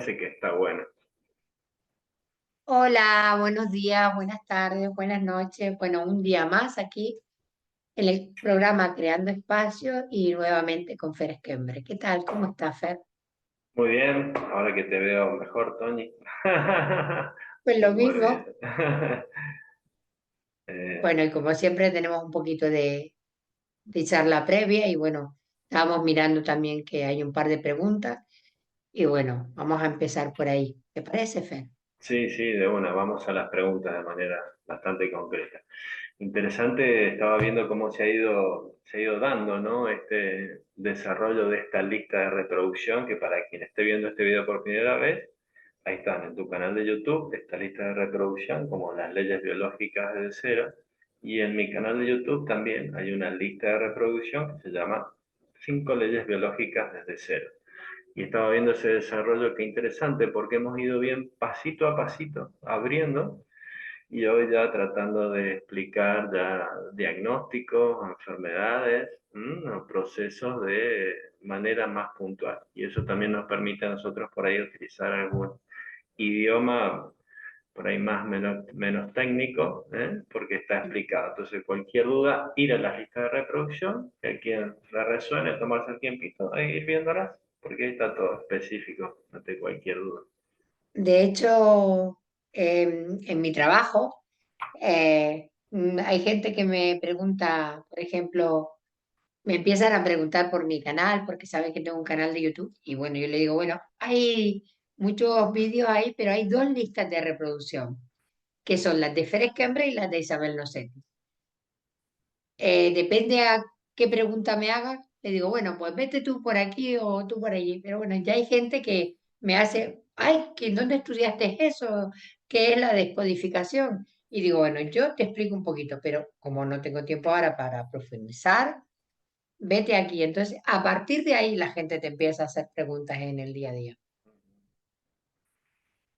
que está bueno. Hola, buenos días, buenas tardes, buenas noches. Bueno, un día más aquí en el programa Creando Espacio y nuevamente con Fer Esquembre. ¿Qué tal? ¿Cómo está, Fer? Muy bien, ahora que te veo mejor, Tony. Pues lo Muy bien. mismo. Bueno, y como siempre tenemos un poquito de charla previa y bueno, estábamos mirando también que hay un par de preguntas y bueno, vamos a empezar por ahí. ¿Te parece, Fer? Sí, sí, de una, vamos a las preguntas de manera bastante concreta. Interesante, estaba viendo cómo se ha ido dando, ¿no? Este desarrollo de esta lista de reproducción, que para quien esté viendo este video por primera vez, ahí están en tu canal de YouTube, esta lista de reproducción, como las leyes biológicas desde cero, y en mi canal de YouTube también hay una lista de reproducción que se llama 5 leyes biológicas desde cero. Y estaba viendo ese desarrollo, que interesante, porque hemos ido bien pasito a pasito, abriendo, y hoy ya tratando de explicar ya diagnósticos, enfermedades, procesos de manera más puntual. Y eso también nos permite a nosotros por ahí utilizar algún idioma por ahí más menos técnico, porque está explicado. Entonces, cualquier duda, ir a la lista de reproducción, que a quien la resuene, tomarse el tiempito e ir viéndolas, porque ahí está todo específico ante cualquier duda. De hecho, en mi trabajo, hay gente que me pregunta, por ejemplo, me empiezan a preguntar por mi canal, porque saben que tengo un canal de YouTube. Y bueno, yo le digo, bueno, hay muchos vídeos ahí, pero hay dos listas de reproducción, que son las de Férez Cambre y las de Isabel Nocetti. Depende a qué pregunta me haga, le digo, bueno, pues vete tú por aquí o tú por allí. Pero bueno, ya hay gente que me hace, ay, ¿dónde estudiaste eso? ¿Qué es la descodificación? Y digo, bueno, yo te explico un poquito, pero como no tengo tiempo ahora para profundizar, vete aquí. Entonces, a partir de ahí la gente te empieza a hacer preguntas en el día a día,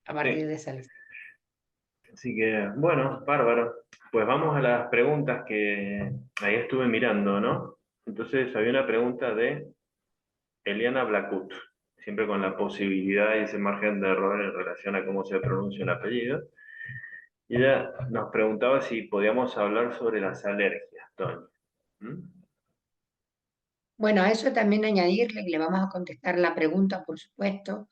a partir Sí, de esa lista. así que, bueno, bárbaro. Pues vamos a las preguntas que ahí estuve mirando, ¿no? Entonces, había una pregunta de Eliana Blacut, siempre con la posibilidad y ese margen de error en relación a cómo se pronuncia un apellido. Y ella nos preguntaba si podíamos hablar sobre las alergias, Tony. ¿Mm? Bueno, a eso también añadirle que le vamos a contestar la pregunta, por supuesto,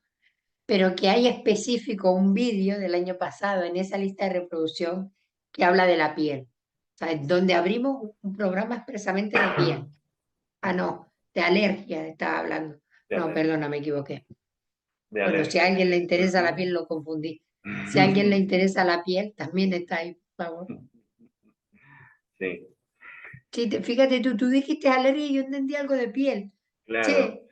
pero que hay específico un vídeo del año pasado en esa lista de reproducción que habla de la piel. O sea, donde abrimos un programa expresamente de piel. Ah, no, de alergia estaba hablando. De No, alergia. perdona, me equivoqué. De Bueno, si a alergia. alguien le interesa la piel, Ujú. lo confundí. Si a alguien le interesa la piel, también está ahí, por favor. Sí, Sí, fíjate tú dijiste alergia y yo entendí algo de piel. claro. Che,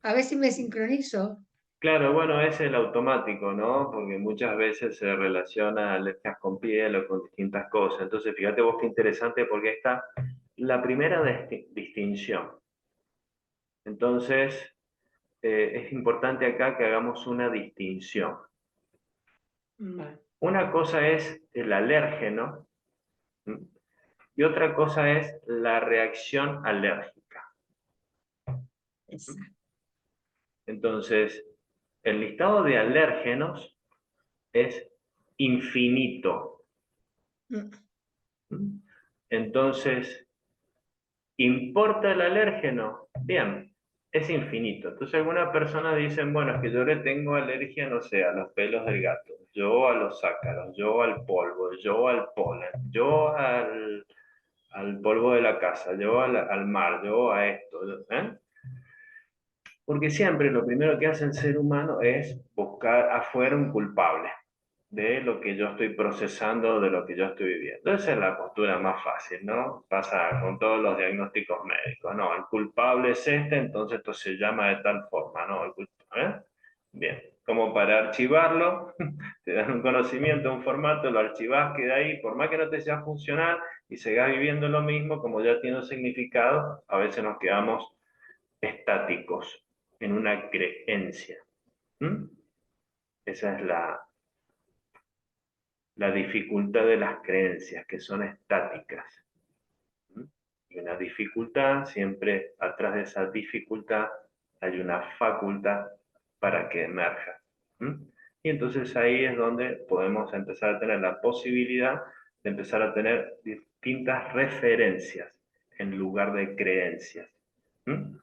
a ver si me sincronizo. Claro, bueno, es el automático, ¿no? Porque muchas veces se relaciona alergias con piel o con distintas cosas. Entonces, fíjate vos qué interesante, porque está la primera distinción. Entonces, es importante acá que hagamos una distinción. Vale, Una cosa es el alérgeno, ¿m? Y otra cosa es la reacción alérgica. exacto. Entonces, el listado de alérgenos es infinito. Mm, Entonces, ¿importa el alérgeno? Bien, es infinito. Entonces, algunas personas dicen, bueno, es que yo le tengo alergia, no sé, a los pelos del gato, yo a los ácaros, yo al polvo, yo al polen, yo al polvo de la casa, yo al mar, yo a esto, ¿eh? Porque siempre lo primero que hace el ser humano es buscar afuera un culpable de lo que yo estoy procesando, de lo que yo estoy viviendo. Esa es la postura más fácil, ¿no? Pasa con todos los diagnósticos médicos. No, el culpable es este, entonces esto se llama de tal forma, ¿no? ¿Eh? Bien, como para archivarlo, te dan un conocimiento, un formato, lo archivas, queda ahí, por más que no te sea funcional y sigas viviendo lo mismo, como ya tiene un significado, a veces nos quedamos estáticos en una creencia. ¿Mm? Esa es la dificultad de las creencias, que son estáticas. ¿Mm? Y una dificultad, siempre atrás de esa dificultad hay una facultad para que emerja. ¿Mm? Y entonces ahí es donde podemos empezar a tener la posibilidad de empezar a tener distintas referencias en lugar de creencias. ¿Mm?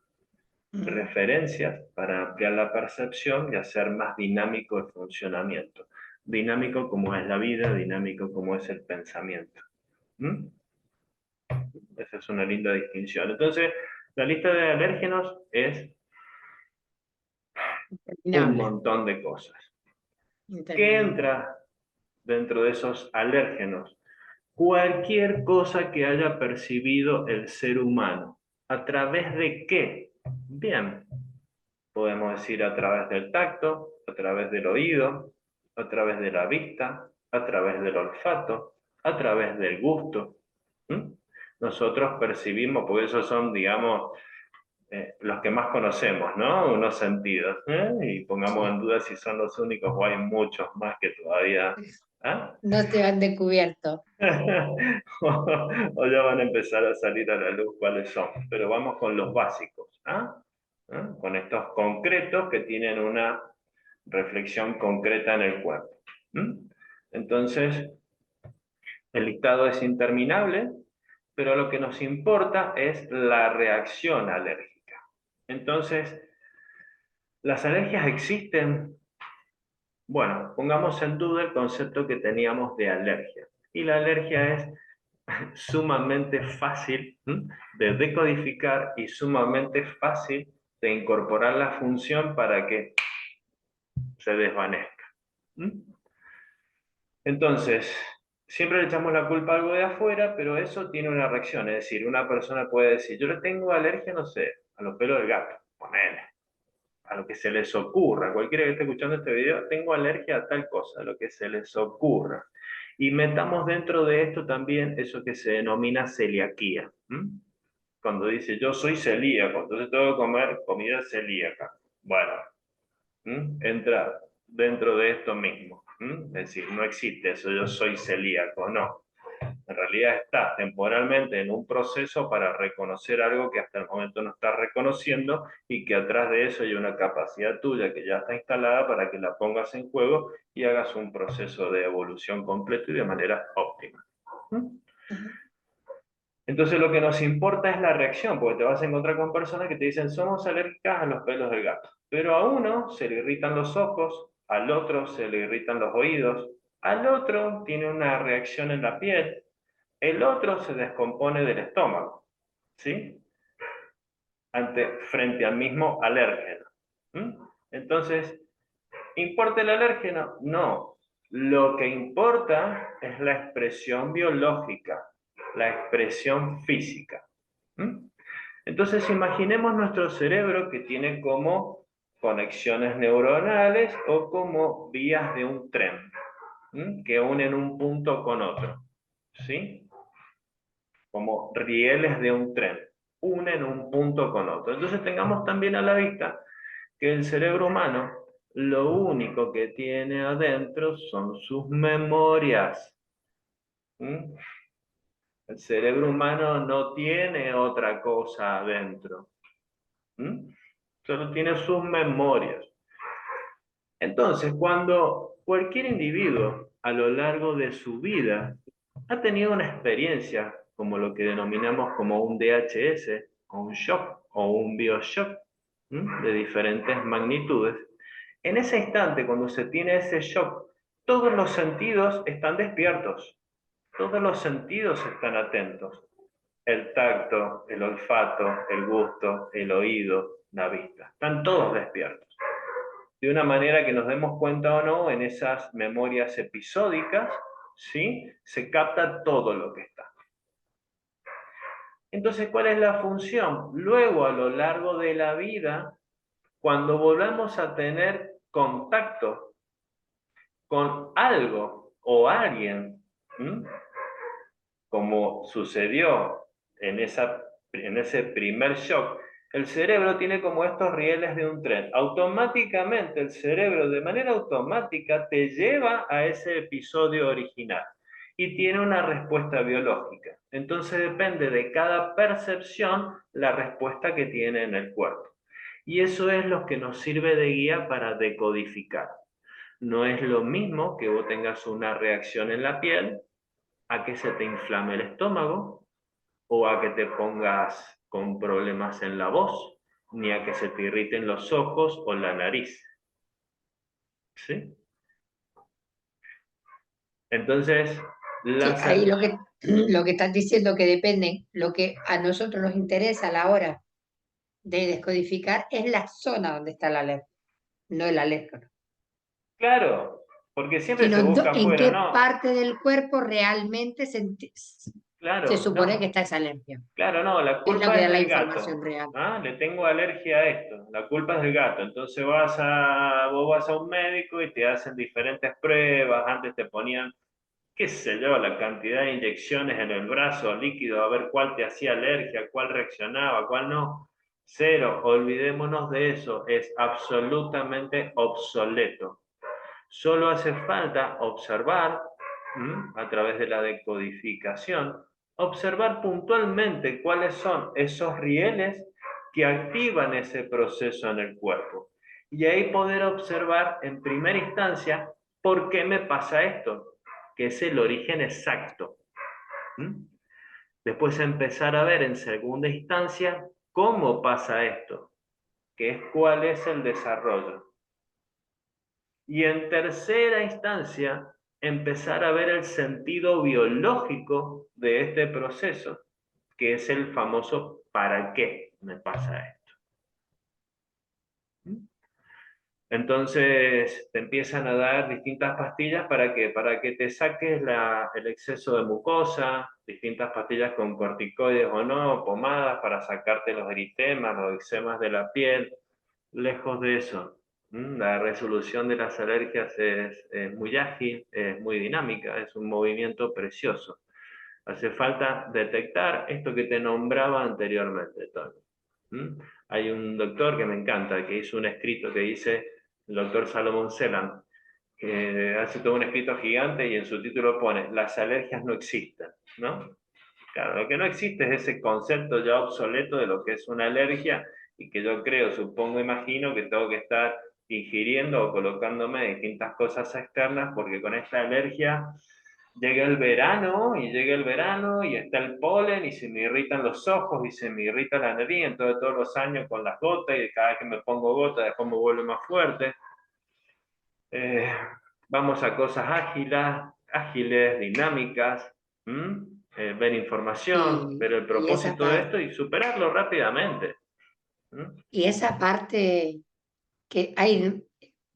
Mm. Referencias para ampliar la percepción y hacer más dinámico el funcionamiento. Dinámico como es la vida, dinámico como es el pensamiento. ¿Mm? Esa es una linda distinción. Entonces, la lista de alérgenos es un Interminable, montón de cosas. ¿Qué interminable. entra dentro de esos alérgenos? Cualquier cosa que haya percibido el ser humano. ¿A través de qué? Bien, podemos decir a través del tacto, a través del oído, a través de la vista, a través del olfato, a través del gusto. ¿Mm? Nosotros percibimos, porque esos son, digamos, los que más conocemos, ¿no? Unos sentidos. Y pongamos en Sí. duda si son los únicos o hay muchos más que todavía. ¿Ah? No te han descubierto. O ya van a empezar a salir a la luz cuáles son, pero vamos con los básicos, ¿ah? ¿Ah? Con estos concretos que tienen una reflexión concreta en el cuerpo. ¿Mm? Entonces, el listado es interminable, pero lo que nos importa es la reacción alérgica. Entonces, ¿las alergias existen? Bueno, pongamos en duda el concepto que teníamos de alergia. Y la alergia es sumamente fácil de decodificar y sumamente fácil de incorporar la función para que se desvanezca. Entonces, siempre le echamos la culpa a algo de afuera, pero eso tiene una reacción. Es decir, una persona puede decir, yo le tengo alergia, no sé, a los pelos del gato, ponele, a lo que se les ocurra. Cualquiera que esté escuchando este video, tengo alergia a tal cosa, a lo que se les ocurra. Y metamos dentro de esto también eso que se denomina celiaquía. Cuando dice yo soy celíaco, entonces tengo que comer comida celíaca. Bueno, entra dentro de esto mismo. Es decir, no existe eso, yo soy celíaco, no. En realidad estás temporalmente en un proceso para reconocer algo que hasta el momento no estás reconociendo y que atrás de eso hay una capacidad tuya que ya está instalada para que la pongas en juego y hagas un proceso de evolución completo y de manera óptima. Ujú. Entonces lo que nos importa es la reacción, porque te vas a encontrar con personas que te dicen somos alérgicas a los pelos del gato. Pero a uno se le irritan los ojos, al otro se le irritan los oídos, al otro tiene una reacción en la piel, el otro se descompone del estómago, ¿sí? Frente al mismo alérgeno. Entonces, ¿importa el alérgeno? No. Lo que importa es la expresión biológica, la expresión física. Entonces, imaginemos nuestro cerebro que tiene como conexiones neuronales o como vías de un tren, que unen un punto con otro, ¿sí? Como rieles de un tren, unen un punto con otro. Entonces, tengamos también a la vista que el cerebro humano lo único que tiene adentro son sus memorias. El cerebro humano no tiene otra cosa adentro. Solo tiene sus memorias. Entonces, cuando cualquier individuo a lo largo de su vida ha tenido una experiencia como lo que denominamos como un DHS, o un shock, o un bioshock, de diferentes magnitudes, en ese instante, cuando se tiene ese shock, todos los sentidos están despiertos, todos los sentidos están atentos. El tacto, el olfato, el gusto, el oído, la vista. Están todos despiertos. De una manera que nos demos cuenta o no, en esas memorias episódicas, ¿sí? Se capta todo lo que está. Entonces, ¿cuál es la función? Luego, a lo largo de la vida, cuando volvamos a tener contacto con algo o alguien, como sucedió en ese primer shock, el cerebro tiene como estos rieles de un tren. Automáticamente el cerebro, de manera automática, te lleva a ese episodio original y tiene una respuesta biológica. Entonces depende de cada percepción la respuesta que tiene en el cuerpo. Y eso es lo que nos sirve de guía para decodificar. No es lo mismo que vos tengas una reacción en la piel a que se te inflame el estómago o a que te pongas con problemas en la voz, ni a que se te irriten los ojos o la nariz. ¿Sí? Entonces, Sí, las... ahí lo que, lo que estás diciendo que depende, lo que a nosotros nos interesa a la hora de descodificar es la zona donde está la alerta, no el alérgeno, Claro, porque siempre sino se busca en afuera, qué ¿no? parte del cuerpo realmente se Claro, supone que no. está esa alergia. Claro, no, la Es lo culpa que es da la del información gato. real. ¿Ah? Le tengo alergia a esto. La culpa es del gato. Entonces vos vas a un médico y te hacen diferentes pruebas. Antes te ponían, qué sé yo, la cantidad de inyecciones en el brazo líquido, a ver cuál te hacía alergia, cuál reaccionaba, cuál no. Cero, olvidémonos de eso. Es absolutamente obsoleto. Solo hace falta observar, a través de la decodificación, observar puntualmente cuáles son esos rieles que activan ese proceso en el cuerpo. Y ahí poder observar en primera instancia por qué me pasa esto, que es el origen exacto. Después empezar a ver en segunda instancia cómo pasa esto, que es cuál es el desarrollo. Y en tercera instancia, empezar a ver el sentido biológico de este proceso, que es el famoso ¿para qué me pasa esto? Entonces te empiezan a dar distintas pastillas para que te saques el exceso de mucosa, distintas pastillas con corticoides o no, pomadas para sacarte los eritemas, los eczemas de la piel. Lejos de eso, la resolución de las alergias es muy ágil, es muy dinámica, es un movimiento precioso. Hace falta detectar esto que te nombraba anteriormente, Tony. Hay un doctor que me encanta, que hizo un escrito que dice, el doctor Salomón Selan, que hace todo un escrito gigante y en su título pone, las alergias no existen, ¿no? Claro, lo que no existe es ese concepto ya obsoleto de lo que es una alergia y que yo creo, supongo, imagino que tengo que estar ingiriendo o colocándome distintas cosas externas porque con esta alergia llega el verano y está el polen y se me irritan los ojos y se me irrita la nariz, entonces todos los años con las gotas y cada vez que me pongo gotas después me vuelve más fuerte. Eh, Vamos a cosas ágiles, dinámicas, ver información, ver el Y esa propósito de esto y superarlo rápidamente. ¿Mm? y esa parte que hay,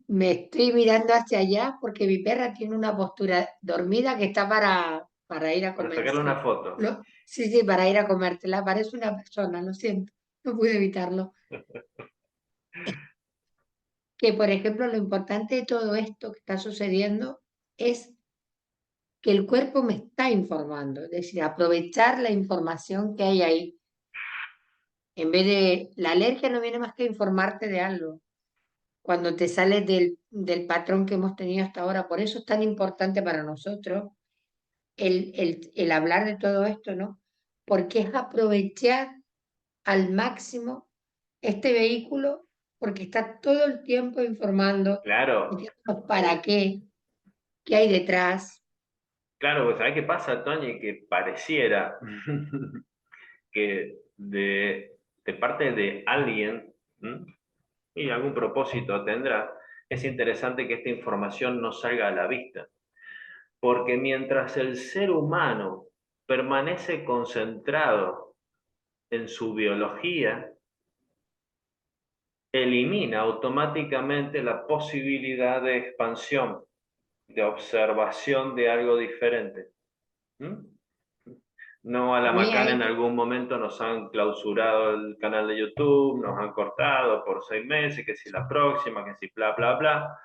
me estoy mirando hacia allá porque mi perra tiene una postura dormida que está para ir a Para sacarle una comerse. foto. Sí, sí, para ir a comértela. Parece una persona, lo siento, no pude evitarlo. Que, por ejemplo, lo importante de todo esto que está sucediendo es que el cuerpo me está informando, es decir, aprovechar la información que hay ahí. En vez de, la alergia no viene más que informarte de algo. Cuando te sales del patrón que hemos tenido hasta ahora. Por eso es tan importante para nosotros el hablar de todo esto, ¿no? Porque es aprovechar al máximo este vehículo, porque está todo el tiempo informando, Claro, diciéndonos para qué hay detrás. claro, pues ¿sabés qué pasa, Tony? Que pareciera que de parte de alguien, ¿m? Y algún propósito tendrá, es interesante que esta información no salga a la vista. Porque mientras el ser humano permanece concentrado en su biología, elimina automáticamente la posibilidad de expansión, de observación de algo diferente. ¿Mm? No, a A la mí macana ahí, en algún momento nos han clausurado el canal de YouTube, nos han cortado por 6 meses, que si la próxima, que si bla, bla, bla.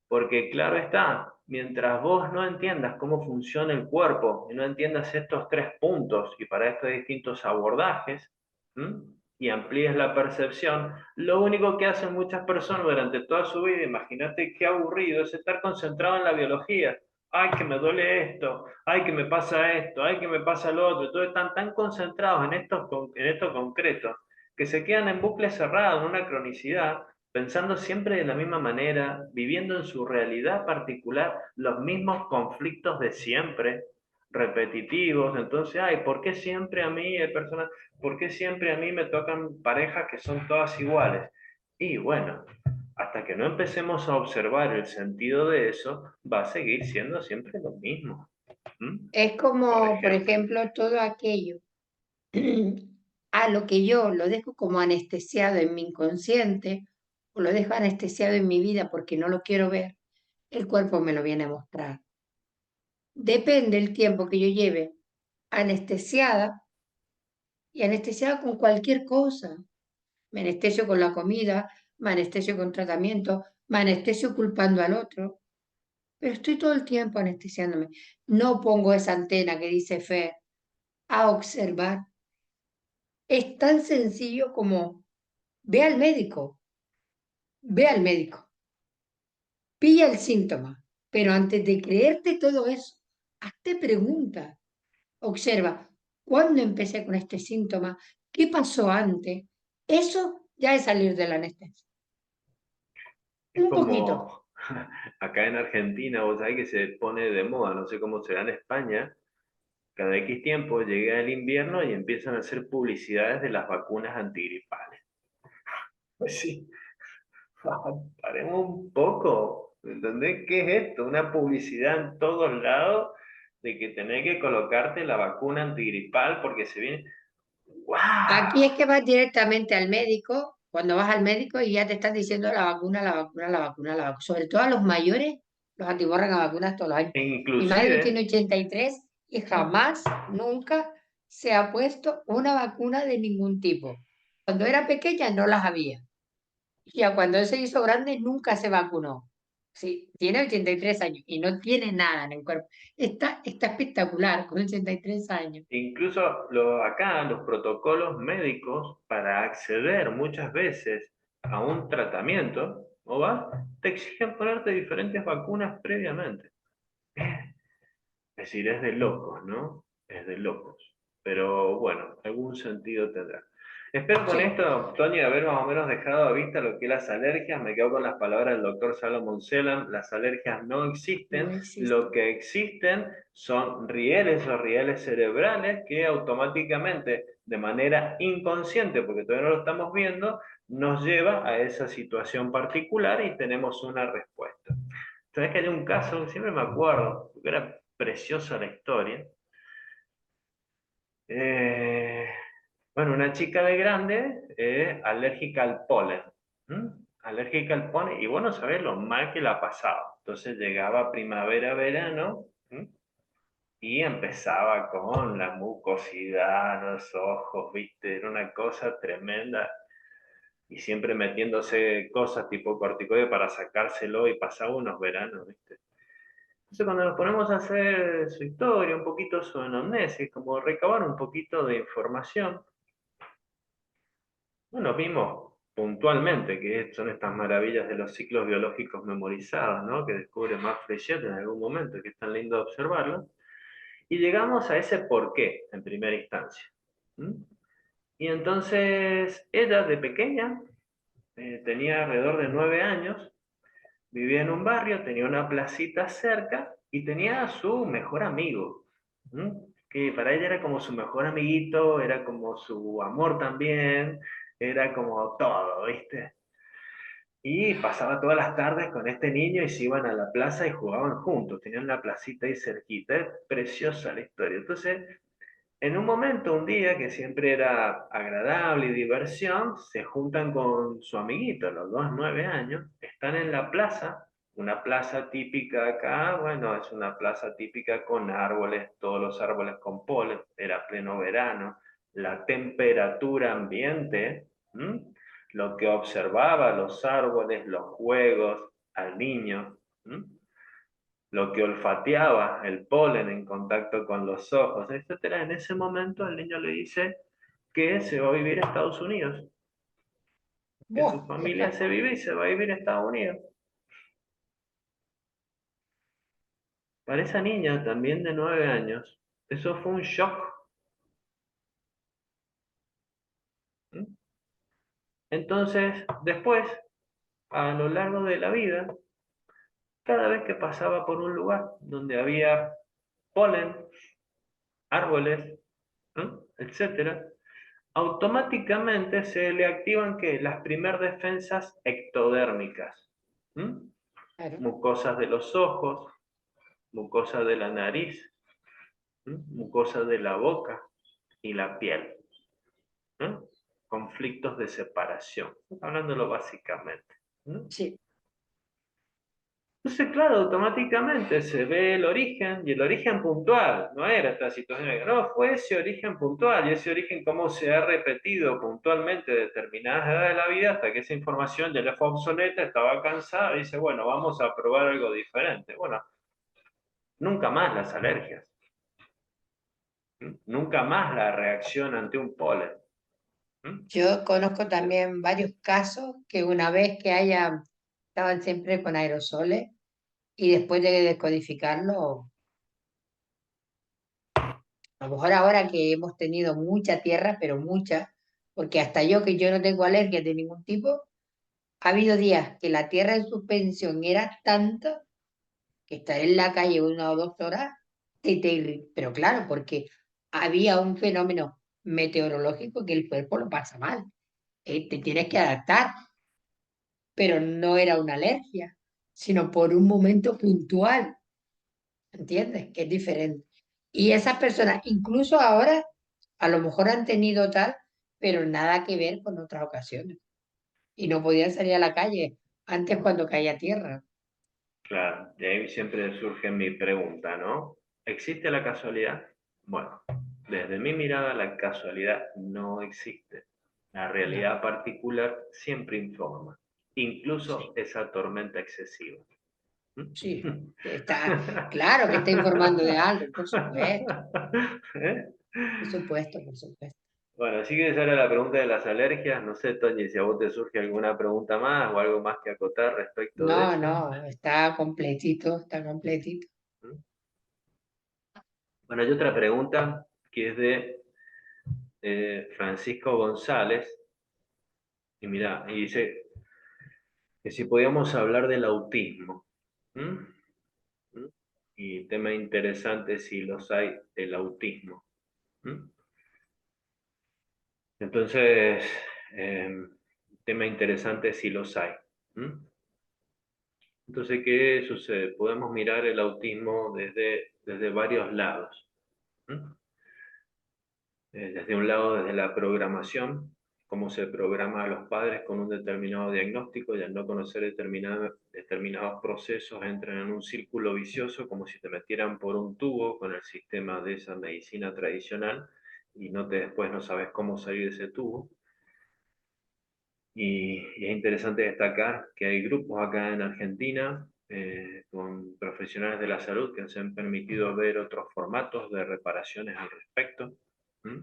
Porque claro está, mientras vos no entiendas cómo funciona el cuerpo y no entiendas estos 3 puntos y para esto hay distintos abordajes, ¿m? Y amplíes la percepción, lo único que hacen muchas personas durante toda su vida, imagínate qué aburrido, es estar concentrado en la biología. Ay, que me duele esto, ay, que me pasa esto, ay, que me pasa lo otro. Entonces están tan concentrados en esto concreto que se quedan en bucle cerrado, en una cronicidad pensando siempre de la misma manera, viviendo en su realidad particular los mismos conflictos de siempre, repetitivos. Entonces, ay, ¿por qué siempre a mí hay personas, por qué siempre a mí me tocan parejas que son todas iguales? Y bueno, hasta que no empecemos a observar el sentido de eso, va a seguir siendo siempre lo mismo. ¿Mm? Es Por como, por ejemplo. ejemplo, todo aquello a lo que yo lo dejo como anestesiado en mi inconsciente o lo dejo anestesiado en mi vida porque no lo quiero ver, el cuerpo me lo viene a mostrar. Depende el tiempo que yo lleve anestesiada y anestesiada con cualquier cosa. Me anestesio con la comida, me anestesio con tratamiento, me anestesio culpando al otro, pero estoy todo el tiempo anestesiándome. No pongo esa antena que dice Fer a observar. Es tan sencillo como ve al médico, ve al médico, pilla el síntoma, pero antes de creerte todo eso, hazte preguntas. Observa, ¿cuándo empecé con este síntoma? ¿Qué pasó antes? Eso ya es salir de la anestesia. Es Un poquito. como acá en Argentina, vos sabés que se pone de moda, no sé cómo será en España, cada X tiempo llega el invierno y empiezan a hacer publicidades de las vacunas antigripales. Pues sí, paremos un poco, ¿entendés qué es esto? Una publicidad en todos lados de que tenés que colocarte la vacuna antigripal porque se viene... ¡Wow! Aquí es que vas directamente al médico, cuando vas al médico y ya te están diciendo la vacuna, la vacuna, la vacuna, la vacuna. Sobre todo a los mayores, los atiborran a vacunas todos los años. E Mi madre tiene inclusive, 83 y jamás, nunca se ha puesto una vacuna de ningún tipo. Cuando era pequeña no las había. Ya cuando él se hizo grande nunca se vacunó. Sí, tiene 83 años y no tiene nada en el cuerpo. Está espectacular con 83 años. incluso acá los protocolos médicos para acceder muchas veces a un tratamiento, ¿no va? Te exigen ponerte diferentes vacunas previamente. Es decir, es de locos, ¿no? Es de locos. Pero bueno, algún sentido tendrá. Espero con Sí, esto, Tony, haber más o menos dejado a vista lo que es las alergias. Me quedo con las palabras del doctor Salomon Selam. Las alergias no no existen. Lo existe. que existen son rieles o rieles cerebrales que automáticamente, de manera inconsciente, porque todavía no lo estamos viendo, nos lleva a esa situación particular y tenemos una respuesta. Sabes que hay un caso, siempre me acuerdo, porque era preciosa la historia. Eh, bueno, una chica de grande alérgica al polen. ¿Mm? Alérgica al polen, y bueno, sabes lo mal que la pasaba. Entonces llegaba primavera, verano, ¿mm? Y empezaba con la mucosidad, los ojos, ¿viste? Era una cosa tremenda. Y siempre metiéndose cosas tipo corticoide para sacárselo y pasaba unos veranos, ¿viste? Entonces, cuando nos ponemos a hacer su historia, un poquito su anamnesis, como recabar un poquito de información, bueno, vimos puntualmente que son estas maravillas de los ciclos biológicos memorizados, ¿no? Que descubre Mark Flechet en algún momento, que es tan lindo observarlo, y llegamos a ese porqué en primera instancia. ¿Mm? Y entonces ella de pequeña tenía alrededor de 9 años. Vivía en un barrio, tenía una placita cerca y tenía a su mejor amigo, ¿m? Que para ella era como su mejor amiguito, era como su amor también, era como todo, ¿viste? Y pasaba todas las tardes con este niño y se iban a la plaza y jugaban juntos, tenían una placita ahí cerquita, es preciosa la historia. Entonces, en un momento, un día que siempre era agradable y diversión, se juntan con su amiguito, los dos 9 años, están en la plaza, una plaza típica acá, bueno, es una plaza típica con árboles, todos los árboles con polen, era pleno verano, la temperatura ambiente, ¿m? Lo que observaba, los árboles, los juegos, al niño, ¿m? Lo que olfateaba, el polen en contacto con los ojos, etcétera. En ese momento el niño le dice que se va a vivir a Estados Unidos, que su ¡Buah! familia se vive y se va a vivir a Estados Unidos. Para esa niña, también de 9 años, eso fue un shock. ¿Mm? Entonces, después, a lo largo de la vida, cada vez que pasaba por un lugar donde había polen, árboles, ¿no? Etcétera, automáticamente se le activan que las primeras defensas ectodérmicas, ¿m? Claro. Mucosas de los ojos, mucosa de la nariz, mucosa de la boca y la piel, ¿no? Conflictos de separación, hablándolo básicamente, ¿no? Sí, Entonces, claro, automáticamente se ve el origen, y el origen puntual, no era esta situación, no, fue ese origen puntual, y ese origen cómo se ha repetido puntualmente determinadas edades de la vida hasta que esa información ya le fue obsoleta, estaba cansada, y dice, bueno, vamos a probar algo diferente. Bueno, nunca más las alergias, nunca más la reacción ante un polen. ¿Mm? yo conozco también varios casos que una vez que estaban siempre con aerosoles y después de descodificarlo, a lo mejor ahora que hemos tenido mucha tierra, pero mucha, porque hasta yo que yo no tengo alergias de ningún tipo, ha habido días que la tierra en suspensión era tanta que estar en la calle 1 o 2 horas, pero claro, porque había un fenómeno meteorológico que el cuerpo lo pasa mal. Te tienes que adaptar, pero no era una alergia, sino por un momento puntual, ¿entiendes? Que es diferente. Y esas personas, incluso ahora, a lo mejor han tenido tal, pero nada que ver con otras ocasiones. Y no podían salir a la calle antes cuando caía tierra. Claro, de ahí siempre surge mi pregunta, ¿no? ¿Existe la casualidad? Bueno, desde mi mirada la casualidad no existe. La No, realidad particular siempre informa, incluso sí, esa tormenta excesiva. sí. Está claro que está informando de algo, ¿Eh? por supuesto, por supuesto. Bueno, así que esa era la pregunta de las alergias. No sé, Toñi, si a vos te surge alguna pregunta más o algo más que acotar respecto de No, eso. no, está completito, está completito. Bueno, hay otra pregunta que es de Francisco González, y mira, y dice que si podíamos hablar del autismo. ¿Mm? ¿Mm? Y tema interesante si los hay, el autismo. ¿Mm? Entonces, tema interesante si los hay. ¿Mm? Entonces, ¿qué sucede? Podemos mirar el autismo desde varios lados. ¿Mm? Desde un lado, desde la programación, cómo se programa a los padres con un determinado diagnóstico y al no conocer determinados procesos entran en un círculo vicioso como si te metieran por un tubo con el sistema de esa medicina tradicional y después no sabes cómo salir de ese tubo. Y es interesante destacar que hay grupos acá en Argentina con profesionales de la salud que se han permitido ver otros formatos de reparaciones al respecto. ¿Mm?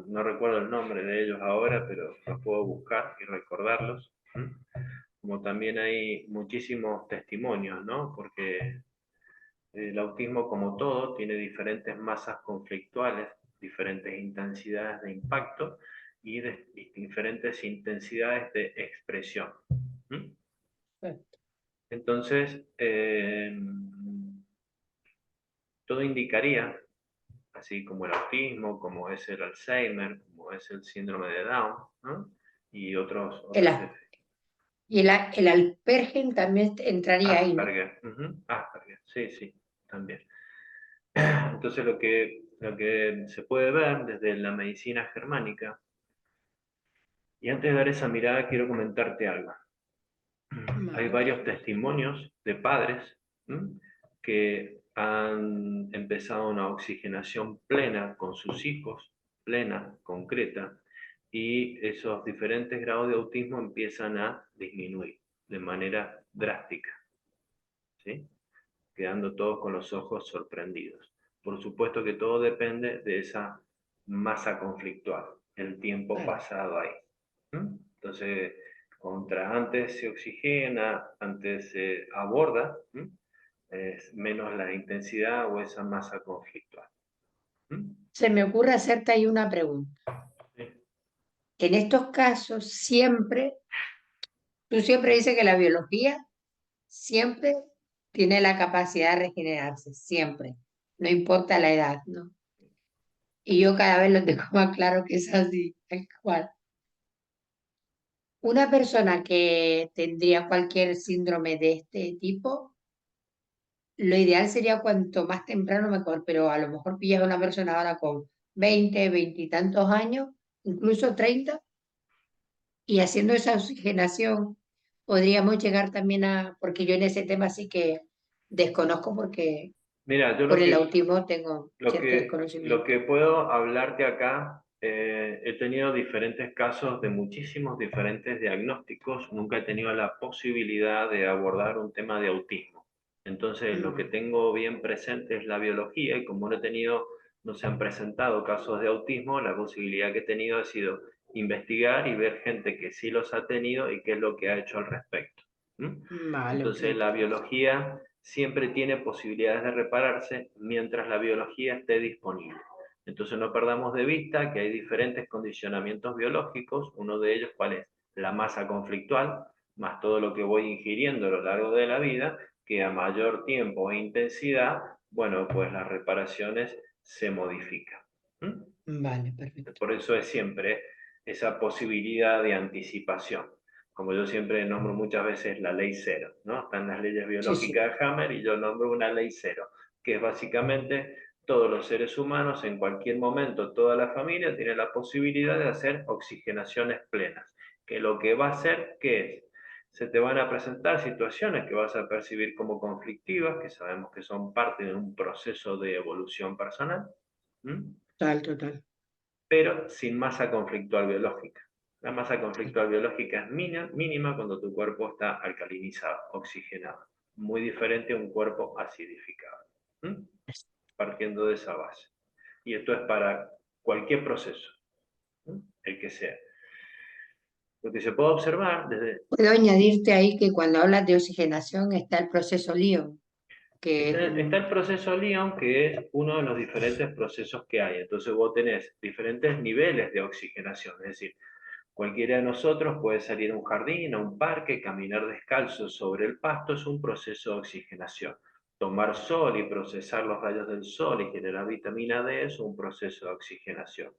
No recuerdo el nombre de ellos ahora, pero los puedo buscar y recordarlos. ¿Mm? Como también hay muchísimos testimonios, ¿no? Porque el autismo, como todo, tiene diferentes masas conflictuales, diferentes intensidades de impacto y diferentes intensidades de expresión. ¿Mm? Entonces, todo indicaría, así como el autismo, como es el Alzheimer, como es el síndrome de Down, ¿no? Y El, otras a- el Alpergen también entraría ahí, ¿no? Asperger, Asperger, sí, sí, también. Entonces lo que se puede ver desde la medicina germánica, y antes de dar esa mirada quiero comentarte algo. Hay Vale. varios testimonios de padres que han empezado una oxigenación plena con sus hijos, plena, concreta, y esos diferentes grados de autismo empiezan a disminuir de manera drástica, ¿sí? Quedando todos con los ojos sorprendidos. Por supuesto que todo depende de esa masa conflictual, el tiempo Vale. pasado ahí. Entonces, contra antes se oxigena, antes se aborda, es menos la intensidad o esa masa conflictual. ¿Mm? Se me ocurre hacerte ahí una pregunta. Sí. En estos casos, siempre Tú siempre dices que la biología siempre tiene la capacidad de regenerarse, siempre, no importa la edad, ¿no? Y yo cada vez lo tengo más claro que es así, tal cual. Una persona que tendría cualquier síndrome de este tipo, lo ideal sería cuanto más temprano mejor, pero a lo mejor pillas a una persona ahora con 20, 20 y tantos años, incluso 30, y haciendo esa oxigenación podríamos llegar también a, porque yo en ese tema sí que desconozco porque Mira, yo por el autismo tengo cierto lo desconocimiento. que puedo hablarte acá, he tenido diferentes casos de muchísimos diferentes diagnósticos, nunca he tenido la posibilidad de abordar un tema de autismo. Entonces, lo que Mm, tengo bien presente es la biología y como no he tenido, no se han presentado casos de autismo, la posibilidad que he tenido ha sido investigar y ver gente que sí los ha tenido y qué es lo que ha hecho al respecto. ¿Mm? vale, ok. Entonces, la biología siempre tiene posibilidades de repararse mientras la biología esté disponible. Entonces no perdamos de vista que hay diferentes condicionamientos biológicos, uno de ellos cuál es la masa conflictual, más todo lo que voy ingiriendo a lo largo de la vida, que a mayor tiempo e intensidad, bueno, pues las reparaciones se modifican. ¿Mm? Vale, perfecto. Por eso es siempre esa posibilidad de anticipación. Como yo siempre nombro muchas veces la ley cero, ¿no? Están las leyes Sí, sí. biológicas de Hammer y yo nombro una ley cero, que es básicamente todos los seres humanos en cualquier momento, toda la familia tiene la posibilidad de hacer oxigenaciones plenas. Que lo que va a hacer, ¿qué es? Se te van a presentar situaciones que vas a percibir como conflictivas, que sabemos que son parte de un proceso de evolución personal. ¿Mm? Total, total. Pero sin masa conflictual biológica. La masa conflictual biológica es mínima cuando tu cuerpo está alcalinizado, oxigenado, muy diferente a un cuerpo acidificado. ¿Mm? Partiendo de esa base. Y esto es para cualquier proceso, ¿Mm? El que sea. Lo que se puede observar desde... Puedo añadirte ahí que cuando hablas de oxigenación está el proceso Lyon, que Está el proceso Lyon, que es uno de los diferentes procesos que hay. Entonces vos tenés diferentes niveles de oxigenación, es decir, cualquiera de nosotros puede salir a un jardín, a un parque, caminar descalzo sobre el pasto, es un proceso de oxigenación. Tomar sol y procesar los rayos del sol y generar vitamina D es un proceso de oxigenación.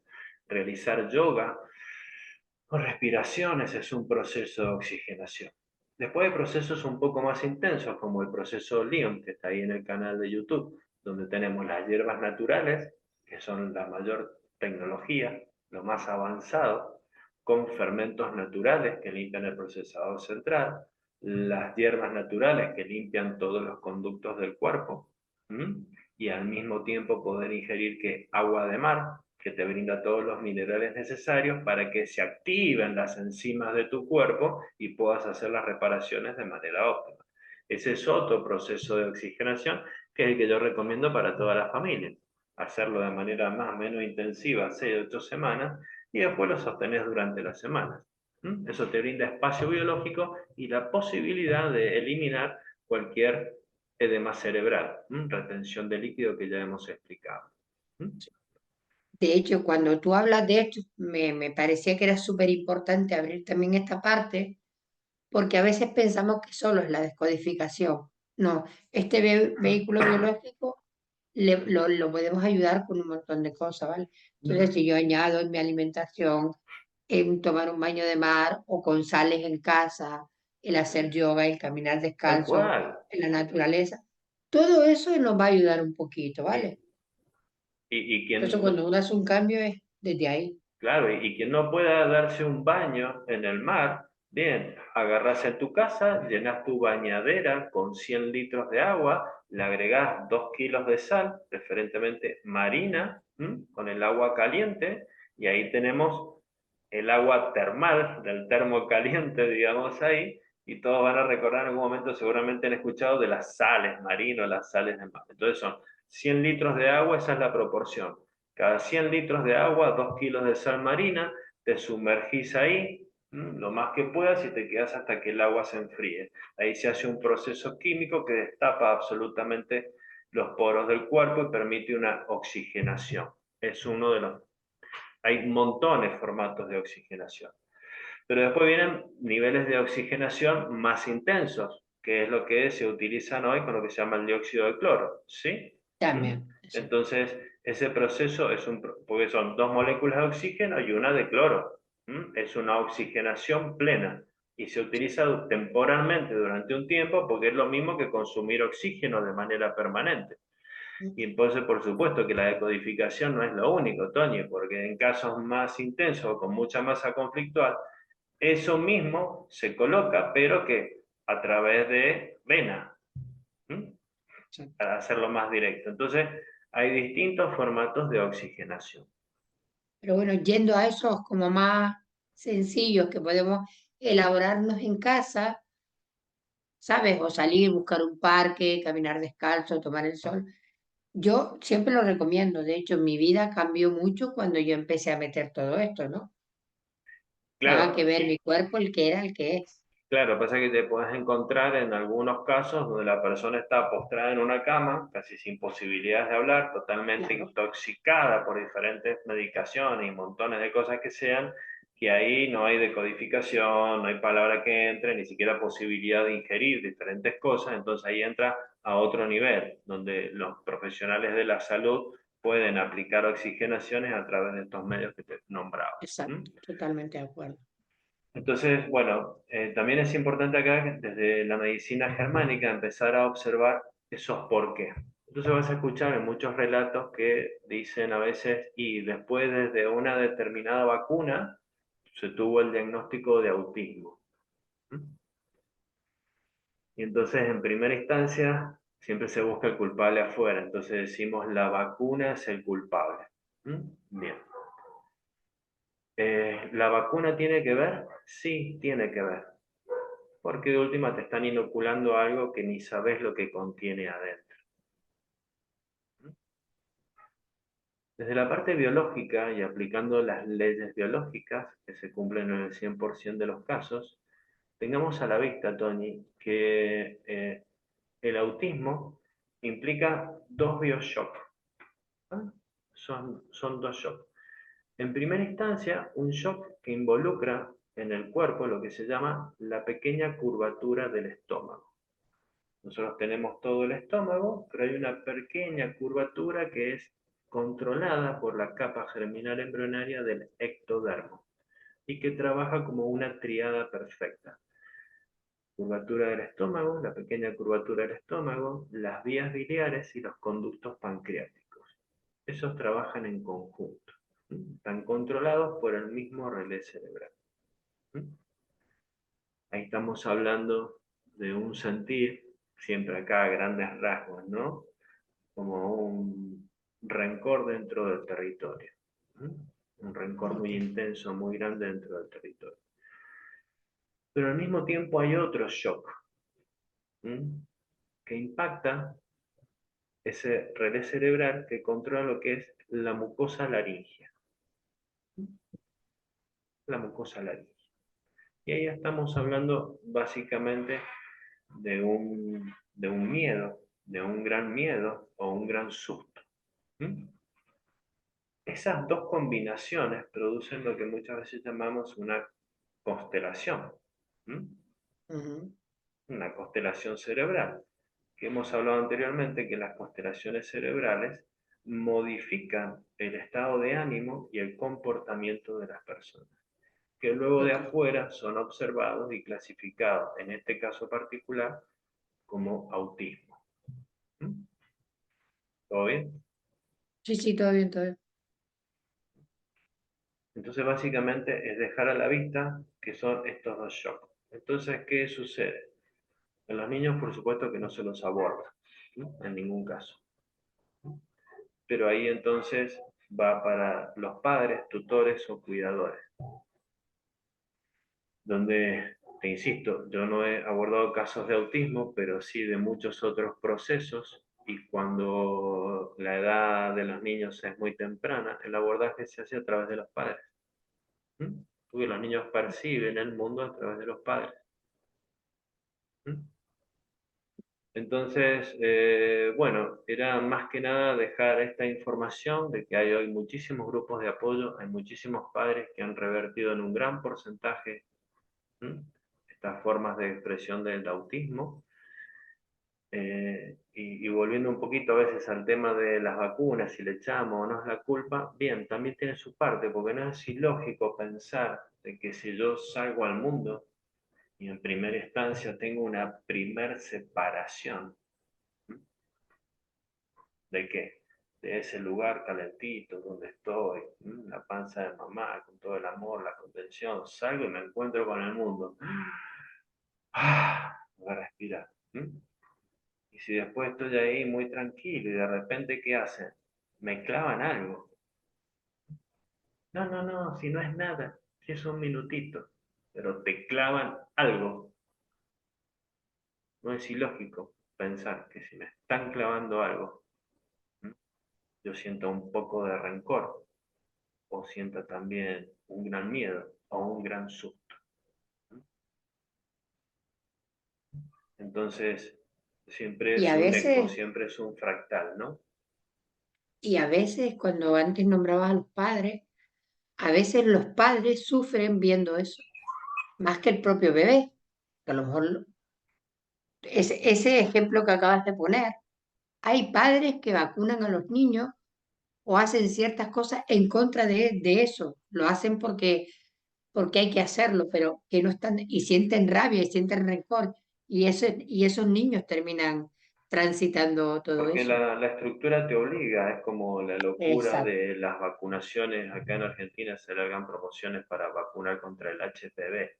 Realizar yoga o respiraciones es un proceso de oxigenación. Después hay procesos un poco más intensos, como el proceso Lyon, que está ahí en el canal de YouTube, donde tenemos las hierbas naturales, que son la mayor tecnología, lo más avanzado, con fermentos naturales que limpian el procesador central, las hierbas naturales que limpian todos los conductos del cuerpo, ¿m? Y al mismo tiempo poder ingerir que agua de mar, que te brinda todos los minerales necesarios para que se activen las enzimas de tu cuerpo y puedas hacer las reparaciones de manera óptima. Ese es otro proceso de oxigenación que es el que yo recomiendo para toda la familia. Hacerlo de manera más o menos intensiva, 6 o 8 semanas, y después lo sostenés durante las semanas. Eso te brinda espacio biológico y la posibilidad de eliminar cualquier edema cerebral, retención de líquido que ya hemos explicado. de hecho cuando tú hablas de esto me parecía que era súper importante abrir también esta parte porque a veces pensamos que solo es la descodificación. No, este vehículo biológico lo podemos ayudar con un montón de cosas, ¿vale? Entonces, si yo añado en mi alimentación, en tomar un baño de mar o con sales en casa, el hacer yoga, el caminar Tal descalzo cual. en la naturaleza, todo eso nos va a ayudar un poquito, ¿vale? Y Entonces, quien, cuando uno hace un cambio es desde ahí. claro, y quien no pueda darse un baño en el mar, bien, agarrás en tu casa, llenas tu bañadera con 100 litros de agua, le agregás 2 kilos de sal, preferentemente marina, con el agua caliente, y ahí tenemos el agua termal del termo caliente, digamos ahí, y todos van a recordar en algún momento, seguramente han escuchado de las sales marinas, las sales de mar. Entonces son 100 litros de agua, esa es la proporción. Cada 100 litros de agua, 2 kilos de sal marina, te sumergís ahí lo más que puedas y te quedas hasta que el agua se enfríe. Ahí se hace un proceso químico que destapa absolutamente los poros del cuerpo y permite una oxigenación. Es uno de los... Hay montones de formatos de oxigenación. Pero después vienen niveles de oxigenación más intensos, que es lo que se utilizan hoy con lo que se llama el dióxido de cloro, ¿sí? ¿Mm? También, sí. Entonces, ese proceso es porque son dos moléculas de oxígeno y una de cloro. ¿Mm? Es una oxigenación plena y se utiliza temporalmente durante un tiempo porque es lo mismo que consumir oxígeno de manera permanente. Y entonces, por supuesto que la decodificación no es lo único, Toño, porque en casos más intensos o con mucha masa conflictual, eso mismo se coloca, pero que a través de vena, ¿m? Exacto. Para hacerlo más directo. Entonces, hay distintos formatos de oxigenación. Pero bueno, yendo a esos como más sencillos que podemos elaborarnos en casa, ¿sabes? O salir, buscar un parque, caminar descalzo, tomar el sol. Yo siempre lo recomiendo. De hecho, mi vida cambió mucho cuando yo empecé a meter todo esto, ¿no? Nada que Claro, ver mi cuerpo, el que era, el que es. claro, pasa que te puedes encontrar en algunos casos donde la persona está postrada en una cama, casi sin posibilidades de hablar, totalmente Claro, intoxicada por diferentes medicaciones y montones de cosas que sean, que ahí no hay decodificación, no hay palabra que entre, ni siquiera posibilidad de ingerir diferentes cosas, entonces ahí entra a otro nivel, donde los profesionales de la salud pueden aplicar oxigenaciones a través de estos medios que te nombraba. ¿M? exacto, totalmente de acuerdo. Entonces, bueno, también es importante acá, desde la medicina germánica, empezar a observar esos por qué. Entonces vas a escuchar en muchos relatos que dicen a veces, y después de una determinada vacuna, se tuvo el diagnóstico de autismo. ¿Mm? Y entonces, en primera instancia, siempre se busca el culpable afuera. Entonces decimos, la vacuna es el culpable. ¿Mm? Bien. ¿La vacuna tiene que ver? Sí, tiene que ver. Porque de última te están inoculando algo que ni sabes lo que contiene adentro. Desde la parte biológica y aplicando las leyes biológicas que se cumplen en el 100% de los casos, tengamos a la vista, Tony, que el autismo implica dos bioshocks. ¿Ah? Son dos shocks. En primera instancia, un shock que involucra en el cuerpo lo que se llama la pequeña curvatura del estómago. Nosotros tenemos todo el estómago, pero hay una pequeña curvatura que es controlada por la capa germinal embrionaria del ectodermo y que trabaja como una triada perfecta. Curvatura del estómago, la pequeña curvatura del estómago, las vías biliares y los conductos pancreáticos. Esos trabajan en conjunto. Están controlados por el mismo relé cerebral. Ahí estamos hablando de un sentir, siempre acá a grandes rasgos, ¿no? Como un rencor dentro del territorio. Un rencor muy Ok. intenso, muy grande dentro del territorio. Pero al mismo tiempo hay otro shock que impacta ese relé cerebral que controla lo que es la mucosa laringea. La mucosa laringea. Y ahí estamos hablando básicamente de un miedo, de un gran miedo o un gran susto. ¿Mm? Esas dos combinaciones producen lo que muchas veces llamamos una constelación, ¿m? Ujú. Una constelación cerebral, que hemos hablado anteriormente que las constelaciones cerebrales modifican el estado de ánimo y el comportamiento de las personas, que luego de Ok. afuera son observados y clasificados, en este caso particular, como autismo. ¿M? ¿Todo bien? Sí, sí, todo bien, todo bien. Entonces, básicamente es dejar a la vista que son estos dos shocks. Entonces, ¿qué sucede? En los niños, por supuesto que no se los aborda, ¿no? En ningún caso. Pero ahí entonces va para los padres, tutores o cuidadores, donde, te insisto, yo no he abordado casos de autismo, pero sí de muchos otros procesos, y cuando la edad de los niños es muy temprana, el abordaje se hace a través de los padres. ¿Mm? Porque los niños perciben el mundo a través de los padres. ¿Mm? Entonces, bueno, era más que nada dejar esta información de que hay hoy muchísimos grupos de apoyo, hay muchísimos padres que han revertido en un gran porcentaje ¿m? Estas formas de expresión del autismo. Y volviendo un poquito a veces al tema de las vacunas, si le echamos o no es la culpa, bien, también tiene su parte, porque no es ilógico pensar de que si yo salgo al mundo y en primera instancia tengo una primer separación, ¿m? ¿De qué? De ese lugar calentito donde estoy, la panza de mamá, con todo el amor, la contención, salgo y me encuentro con el mundo. Voy a respirar. Y si después estoy ahí muy tranquilo y de repente, ¿qué hacen? Me clavan algo. No, no, no, si no es nada, si es un minutito, pero te clavan algo. No es ilógico pensar que si me están clavando algo, ¿m? Yo siento un poco de rencor o siento también un gran miedo o un gran susto. Entonces, siempre Y es a un eco, veces, siempre es un fractal, ¿no? y a veces cuando antes nombrabas a los padres, a veces los padres sufren viendo eso, más que el propio bebé. A lo mejor ese ejemplo que acabas de poner, hay padres que vacunan a los niños o hacen ciertas cosas en contra de eso. Lo hacen porque hay que hacerlo, pero que no están, y sienten rabia y sienten rencor, y esos niños terminan transitando todo Porque eso. la estructura te obliga, es como la locura Exacto. de las vacunaciones. Acá en Argentina se largan promociones para vacunar contra el HPV.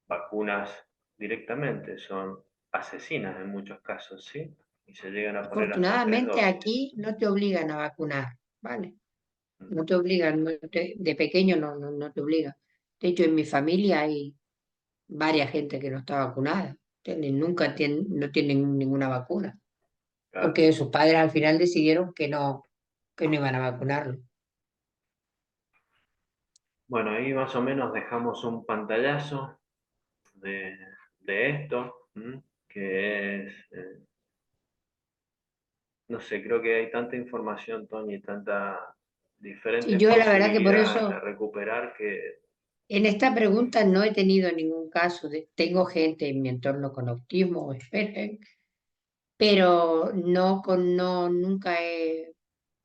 Vacunas directamente, son asesinas en muchos casos, ¿sí? Y se llegan a poner hasta tres Afortunadamente dosis. aquí no te obligan a vacunar, ¿vale? No te obligan, de pequeño no te obligan. De hecho, en mi familia hay varias gente que no está vacunada, no tienen ninguna vacuna, Claro. porque sus padres al final decidieron que no iban a vacunarlo. Bueno, ahí más o menos dejamos un pantallazo de, de esto, que es, no sé, creo que hay tanta información, Tony, tantas Sí, diferentes yo la verdad que por posibilidades de eso recuperar que en esta pregunta no he tenido ningún caso tengo gente en mi entorno con autismo, o esperen, pero nunca he,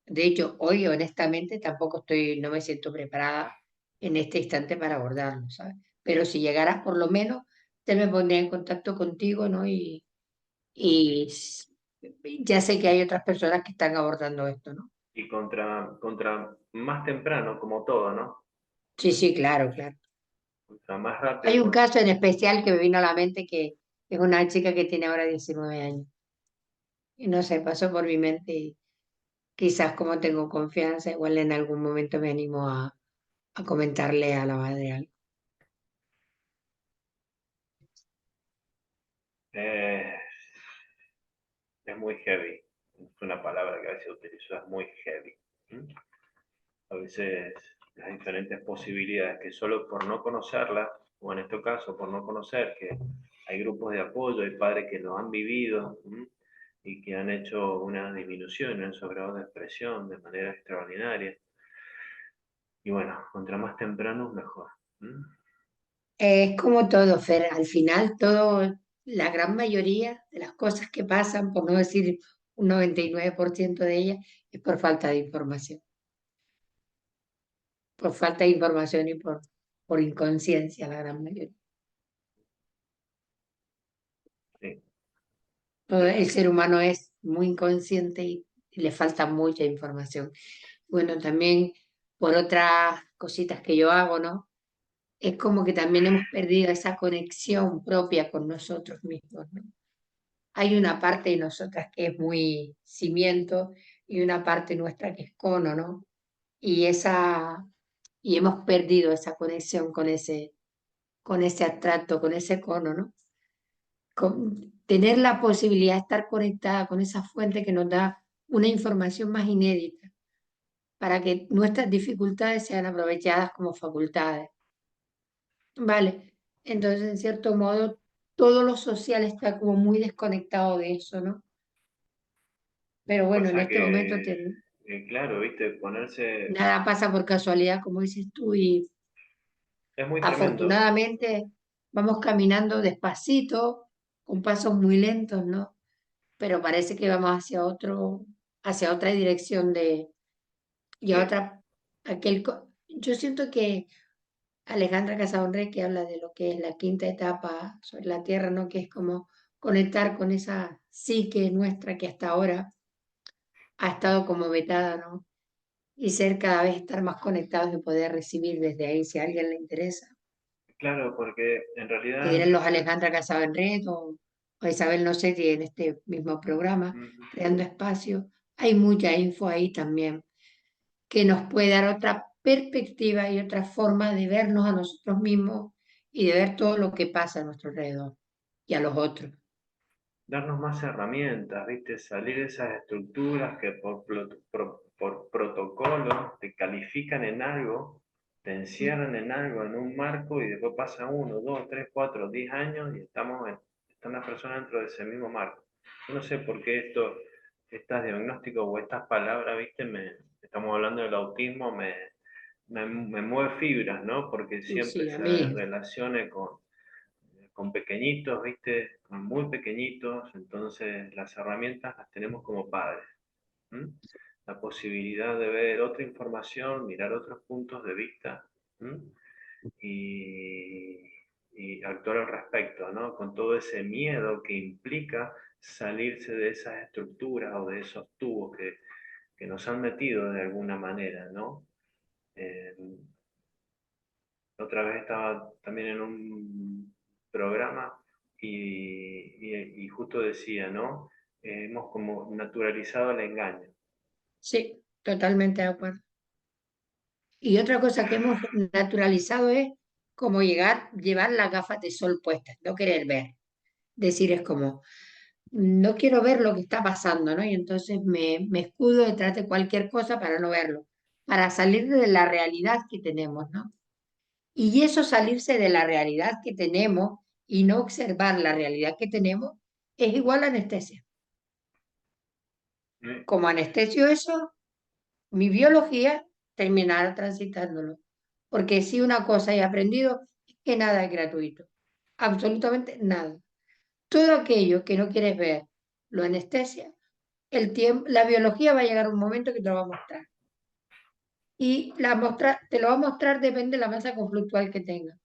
de hecho, hoy honestamente tampoco no me siento preparada en este instante para abordarlo, ¿sabes? Pero si llegaras por lo menos, te me pondría en contacto contigo, ¿no? Y ya sé que hay otras personas que están abordando esto, ¿no? y contra más temprano, como todo, ¿no? Sí, sí, claro, claro. Contra más rápido, Hay un caso en especial que me vino a la mente que es una chica que tiene ahora 19 años. Y no sé, pasó por mi mente y quizás como tengo confianza, igual en algún momento me animo a comentarle a la madre algo. eh, es muy heavy. Es una palabra que a veces utilizo, es muy heavy. ¿Mm? A veces las diferentes posibilidades que solo por no conocerlas, o en este caso por no conocer que hay grupos de apoyo, hay padres que lo han vivido, y que han hecho una disminución en esos grados de expresión de manera extraordinaria. Y bueno, contra más temprano, mejor. Es como todo, Fer, al final la gran mayoría de las cosas que pasan, por no decir un 99% de ellas, es por falta de información. Por falta de información y por inconsciencia, la gran mayoría. Sí, El ser humano es muy inconsciente y le falta mucha información. Bueno, también por otras cositas que yo hago, ¿no? Es como que también hemos perdido esa conexión propia con nosotros mismos, ¿no? Hay una parte de nosotras que es muy cimiento y una parte nuestra que es cono, ¿no? Y y hemos perdido esa conexión con ese atracto, con ese cono, ¿no? Tener la posibilidad de estar conectada con esa fuente que nos da una información más inédita para que nuestras dificultades sean aprovechadas como facultades. Vale, entonces en cierto modo todo lo social está como muy desconectado de eso, ¿no? Pero bueno, en pasa este momento que, claro, viste, ponerse, nada pasa por casualidad, como dices tú, y Es muy tremendo. Afortunadamente vamos caminando despacito, con pasos muy lentos, ¿no? Pero parece que vamos hacia otra dirección y a Sí, otra, yo siento que Alejandra Casaubonré, que habla de lo que es la quinta etapa sobre la Tierra, ¿no? Que es como conectar con esa psique nuestra que hasta ahora ha estado como vetada, ¿no? Y ser cada vez estar más conectados y poder recibir desde ahí si a alguien le interesa. claro, porque en Que realidad, dirán los Alejandra Casabenret o Isabel Nocetti en este mismo programa, mm, Creando Espacio. Hay mucha info ahí también que nos puede dar otra perspectiva y otra forma de vernos a nosotros mismos y de ver todo lo que pasa a nuestro alrededor y a los otros. darnos más herramientas, ¿viste? Salir de esas estructuras que por protocolo te califican en algo, te encierran en algo, en un marco, y después pasa 1, 2, 3, 4, 10 años y están las personas dentro de ese mismo marco. Yo no sé por qué estos diagnósticos o estas palabras, ¿viste? Estamos hablando del autismo, me mueve fibras, ¿no? Porque Y siempre sí, a se mí, relacione con pequeñitos, ¿viste? Con muy pequeñitos, entonces las herramientas las tenemos como padres. ¿M? La posibilidad de ver otra información, mirar otros puntos de vista, ¿m? y, y actuar al respecto, ¿no? Con todo ese miedo que implica salirse de esas estructuras o de esos tubos que nos han metido de alguna manera, ¿no? Eh, otra vez estaba también en un programa y justo decía, ¿no? Hemos como naturalizado el engaño. sí, totalmente de acuerdo. Y otra cosa que hemos naturalizado es como llevar las gafas de sol puestas, no querer ver. Decir es como, no quiero ver lo que está pasando, ¿no? Y entonces me escudo detrás de cualquier cosa para no verlo, para salir de la realidad que tenemos, ¿no? Y eso salirse de la realidad que tenemos y no observar la realidad que tenemos es igual a anestesia. ¿Eh? Como anestesio eso, mi biología terminará transitándolo. Porque si una cosa he aprendido es que nada es gratuito, absolutamente nada. Todo aquello que no quieres ver lo anestesia, el tiempo, la biología va a llegar un momento que te lo va a mostrar. Y te lo va a mostrar depende de la masa conflictual que tenga.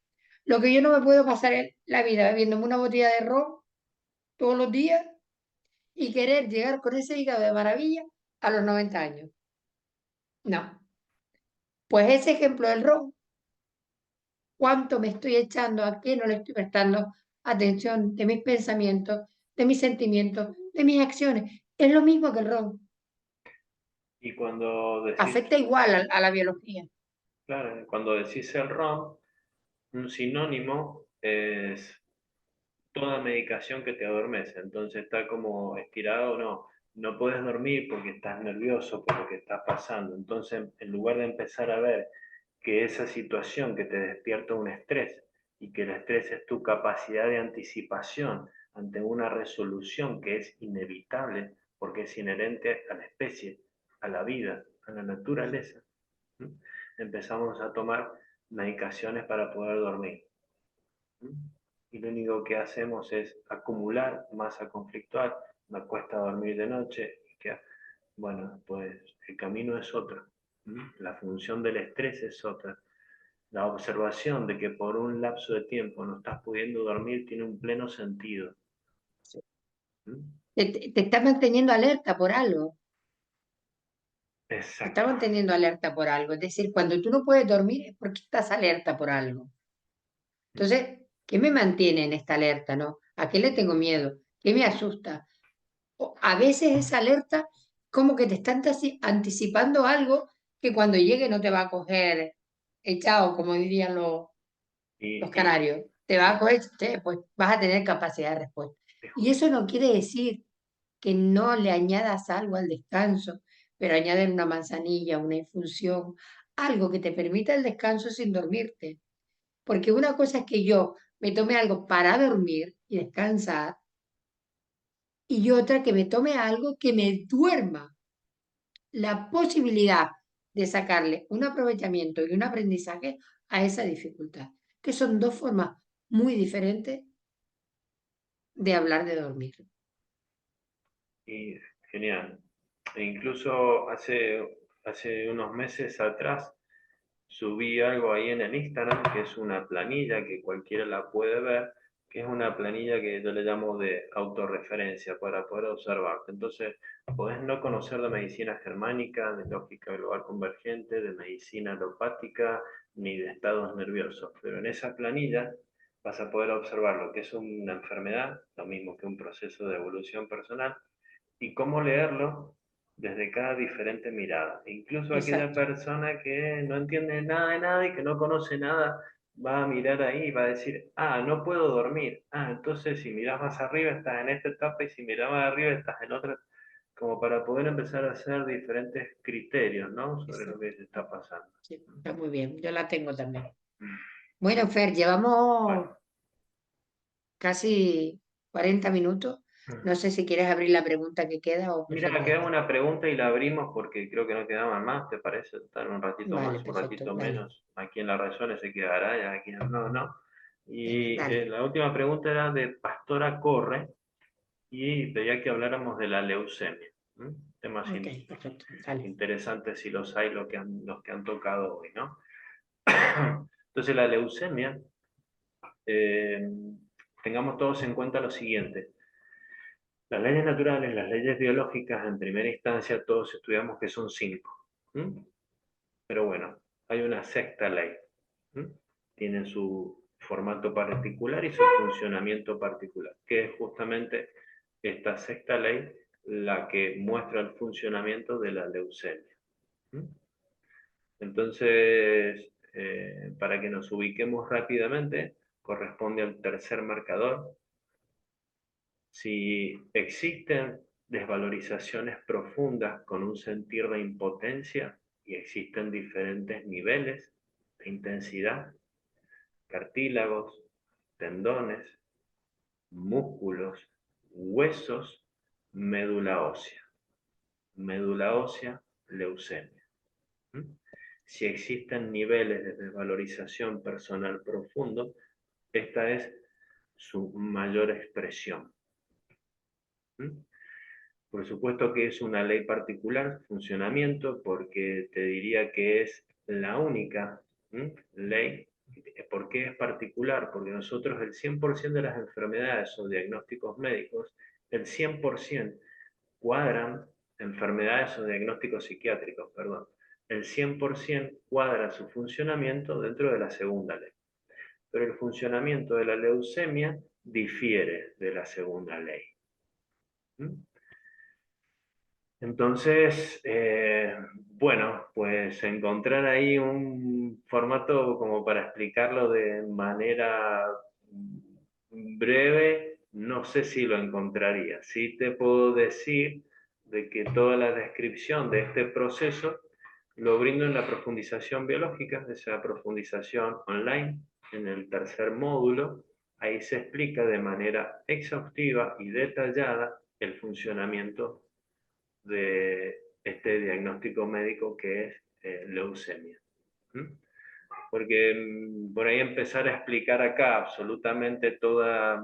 Lo que yo no me puedo pasar es la vida bebiéndome una botella de ron todos los días y querer llegar con ese hígado de maravilla a los 90 años. No. Pues ese ejemplo del ron, cuánto me estoy echando, a qué no le estoy prestando atención de mis pensamientos, de mis sentimientos, de mis acciones. Es lo mismo que el ron. Y cuando decís, Afecta igual a la biología. claro, cuando decís el ROM, un sinónimo es toda medicación que te adormece. Entonces está como estirado, no puedes dormir porque estás nervioso por lo que está pasando. Entonces, en lugar de empezar a ver que esa situación que te despierta un estrés y que el estrés es tu capacidad de anticipación ante una resolución que es inevitable porque es inherente a la especie, a la vida, a la naturaleza, ¿m? Empezamos a tomar medicaciones para poder dormir. ¿M? Y lo único que hacemos es acumular masa conflictual, me cuesta dormir de noche, bueno, pues el camino es otro. ¿M? La función del estrés es otra. La observación de que por un lapso de tiempo no estás pudiendo dormir tiene un pleno sentido. ¿M? Te está manteniendo alerta por algo. Te está Exacto. manteniendo alerta por algo. Es decir, cuando tú no puedes dormir es porque estás alerta por algo. ¿M? Entonces, ¿qué me mantiene en esta alerta, no? ¿A qué le tengo miedo? ¿Qué me asusta? A veces esa alerta como que te está anticipando algo que cuando llegue no te va a coger echado, como dirían los Y, canarios. Te va a coger, pues vas a tener capacidad de respuesta. Y eso no quiere decir que no le añadas algo al descanso, pero añaden una manzanilla, una infusión, algo que te permita el descanso sin dormirte. Porque una cosa es que yo me tome algo para dormir y descansar, y otra que me tome algo que me duerma. La posibilidad de sacarle un aprovechamiento y un aprendizaje a esa dificultad. que son dos formas muy diferentes de hablar de dormir. Y genial. E incluso hace unos meses atrás subí algo ahí en el Instagram, que es una planilla que cualquiera la puede ver, que es una planilla que yo le llamo de autorreferencia para poder observarte. Entonces, podés no conocer de medicina germánica, de lógica global convergente, de medicina alopática, ni de estados nerviosos, pero en esa planilla vas a poder observar lo que es una enfermedad, lo mismo que un proceso de evolución personal, y cómo leerlo desde cada diferente mirada. Incluso aquella Exacto. persona que no entiende nada de nada y que no conoce nada, va a mirar ahí y va a decir, ah, no puedo dormir. Ah, entonces si miras más arriba estás en esta etapa y si miras más arriba estás en otra, como para poder empezar a hacer diferentes criterios, ¿no? Sobre lo Exacto. que se está pasando. Sí, está muy bien. Yo la tengo también. Bueno, Fer, llevamos Bueno, casi 40 minutos. No sé si quieres abrir la pregunta que queda o mira, prefieres queda hacer. una pregunta y la abrimos porque creo que no quedaban más, ¿te parece? Estar un ratito Vale, más, un perfecto. ratito Dale, menos. Aquí en la razón se quedará, y aquí no, no. venga, Y dale. la última pregunta era de Pastora Corre y pedía que habláramos de la leucemia. ¿M? Temas Ok, perfecto. Dale. interesantes si los hay, los que han tocado hoy, ¿no? Entonces la leucemia, eh, tengamos todos en cuenta lo siguiente. Las leyes naturales, las leyes biológicas, en primera instancia todos estudiamos que son cinco. ¿M? Pero bueno, hay una sexta ley. ¿M? Tiene su formato particular y su funcionamiento particular, que es justamente esta sexta ley la que muestra el funcionamiento de la leucemia. ¿M? Entonces, para que nos ubiquemos rápidamente, corresponde al tercer marcador. Si existen desvalorizaciones profundas con un sentir de impotencia y existen diferentes niveles de intensidad, cartílagos, tendones, músculos, huesos, médula ósea. Médula ósea, leucemia. ¿Mm? Si existen niveles de desvalorización personal profundo, esta es su mayor expresión. ¿Mm? Por supuesto que es una ley particular, funcionamiento, porque te diría que es la única ley. ¿Por qué es particular? Porque nosotros el 100% de las enfermedades o diagnósticos médicos, el 100% cuadran enfermedades o diagnósticos psiquiátricos, perdón. El 100% cuadra su funcionamiento dentro de la segunda ley. Pero el funcionamiento de la leucemia difiere de la segunda ley. ¿Mm? Entonces, bueno, pues encontrar ahí un formato como para explicarlo de manera breve, no sé si lo encontraría. Sí te puedo decir de que toda la descripción de este proceso lo brindo en la profundización biológica, esa profundización online, en el tercer módulo. Ahí se explica de manera exhaustiva y detallada el funcionamiento de este diagnóstico médico que es leucemia. ¿Mm? Porque por ahí empezar a explicar acá absolutamente toda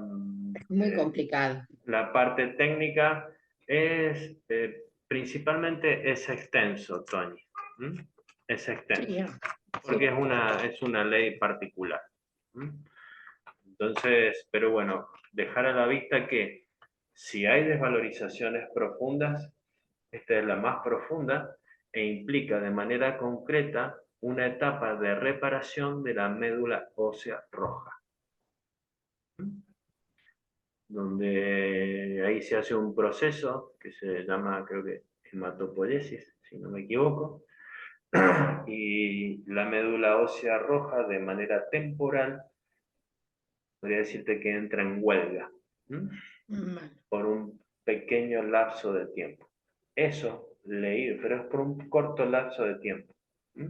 Es muy complicado. la parte técnica es principalmente es extenso, Tony. ¿Mm? Es Sí, extenso, ya. porque Sí, es una ley particular. ¿Mm? Entonces, pero bueno, dejar a la vista que si hay desvalorizaciones profundas, esta es la más profunda e implica de manera concreta una etapa de reparación de la médula ósea roja, donde ahí se hace un proceso que se llama, creo que, hematopoiesis, si no me equivoco, y la médula ósea roja de manera temporal, podría decirte que entra en huelga. ¿Mm? vale. Por un pequeño lapso de tiempo. Eso leído, pero es por un corto lapso de tiempo. ¿Mm?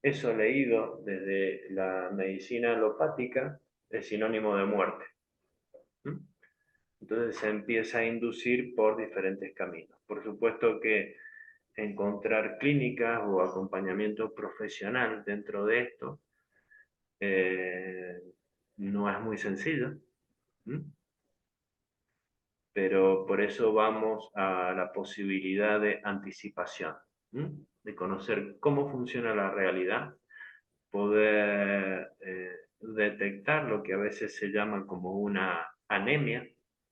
Eso leído desde la medicina alopática es sinónimo de muerte. ¿Mm? Entonces se empieza a inducir por diferentes caminos. Por supuesto que encontrar clínicas o acompañamiento profesional dentro de esto Eh, no es muy sencillo, ¿m? Pero por eso vamos a la posibilidad de anticipación, ¿m? De conocer cómo funciona la realidad, poder detectar lo que a veces se llama como una anemia,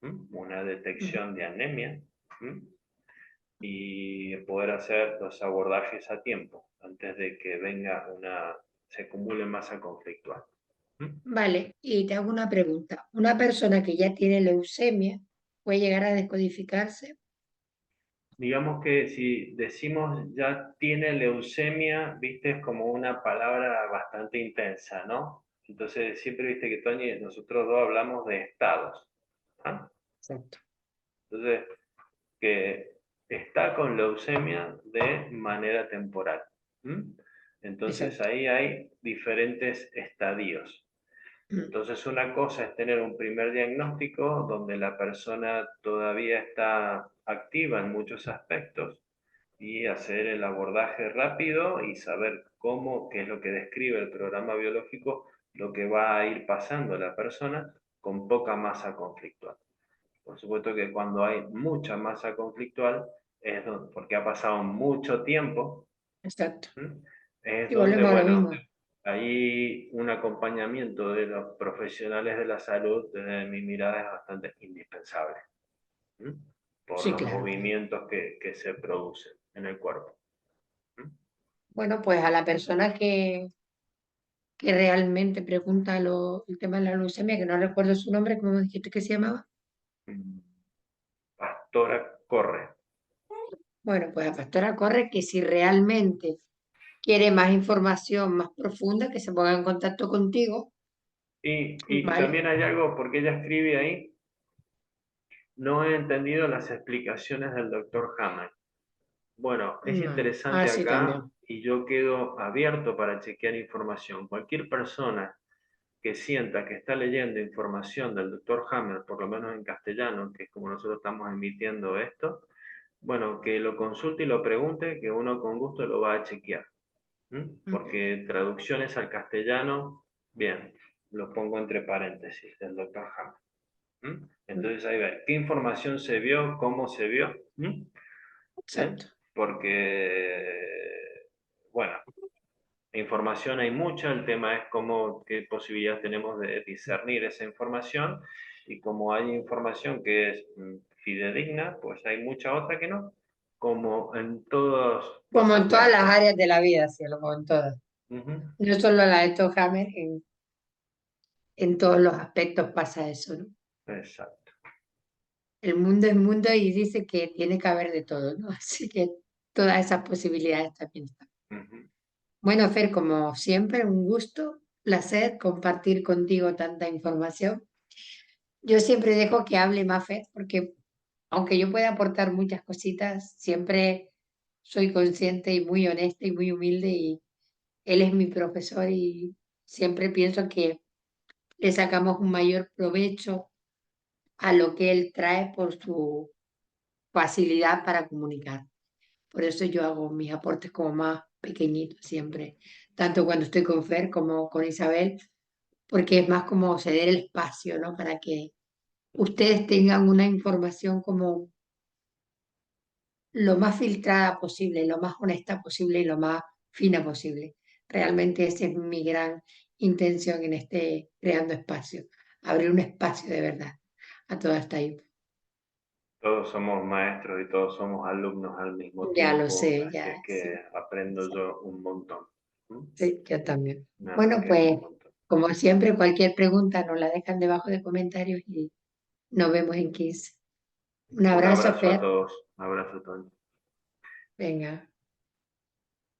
¿m? Una Ujú. detección de anemia, ¿m? Y poder hacer los abordajes a tiempo, antes de que se acumule masa conflictual. ¿M? Vale, y te hago una pregunta. ¿Una persona que ya tiene leucemia puede llegar a descodificarse? Digamos que si decimos ya tiene leucemia, viste, es como una palabra bastante intensa, ¿no? Entonces siempre viste que Tony, nosotros dos hablamos de estados. ¿Ah? Exacto. Entonces, que está con leucemia de manera temporal. ¿M? Entonces Exacto. ahí hay diferentes estadios. Mm. Entonces una cosa es tener un primer diagnóstico donde la persona todavía está activa en muchos aspectos y hacer el abordaje rápido y saber cómo, qué es lo que describe el programa biológico, lo que va a ir pasando a la persona con poca masa conflictual. Por supuesto que cuando hay mucha masa conflictual, porque ha pasado mucho tiempo, Exacto. ¿m? Es Y donde, volvemos a lo bueno, mismo. ahí un acompañamiento de los profesionales de la salud, desde mi mirada, es bastante indispensable, ¿m? Por Sí, los claro. movimientos que se producen en el cuerpo. ¿M? Bueno, pues a la persona que realmente pregunta el tema de la leucemia, que no recuerdo su nombre, ¿cómo me dijiste que se llamaba? Pastora corre. Bueno, pues a Pastora Corre que si realmente quiere más información más profunda, que se ponga en contacto contigo, Y ¿vale? también hay algo, porque ella escribe ahí, no he entendido las explicaciones del doctor Hammer. Bueno, es Vale. Ah, interesante sí, acá también. y yo quedo abierto para chequear información. Cualquier persona que sienta que está leyendo información del doctor Hammer, por lo menos en castellano, que es como nosotros estamos emitiendo esto, bueno, que lo consulte y lo pregunte, que uno con gusto lo va a chequear. ¿M? Mm. Porque traducciones al castellano, bien, lo pongo entre paréntesis, del doctor Hammer. ¿M? Mm. Entonces ahí ve, ¿qué información se vio? ¿Cómo se vio? ¿M? ¿Eh? Exacto. Porque, bueno, información hay mucha, el tema es cómo, qué posibilidades tenemos de discernir esa información y como hay información que es fidedigna, pues hay mucha otra que no, como en todos los Como en todas las aspectos. áreas de la vida, cielo, como en todas. Ujú. No solo la de estos Hammer, en todos los aspectos pasa eso, ¿no? Exacto. El mundo es mundo y dice que tiene que haber de todo, ¿no? Así que todas esas posibilidades también están. Ujú. Bueno, Fer, como siempre, un gusto, placer compartir contigo tanta información. Yo siempre dejo que hable más Fer, porque aunque yo pueda aportar muchas cositas, siempre soy consciente y muy honesta y muy humilde y él es mi profesor y siempre pienso que le sacamos un mayor provecho a lo que él trae por su facilidad para comunicar. Por eso yo hago mis aportes como más pequeñitos siempre, tanto cuando estoy con Fer como con Isabel, porque es más como ceder el espacio, ¿no? Para que ustedes tengan una información como lo más filtrada posible, lo más honesta posible y lo más fina posible. Realmente esa es mi gran intención en este creando espacio, abrir un espacio de verdad a toda esta info. Todos somos maestros y todos somos alumnos al mismo Ya lo tiempo, sé, así ya, es que sí, aprendo yo un montón. ¿M? sí, yo también. Me Bueno, enriquece pues un montón. como siempre, cualquier pregunta nos la dejan debajo de comentarios y nos vemos en 15. Un Un abrazo, abrazo a Fer. todos, un abrazo a todos. Venga.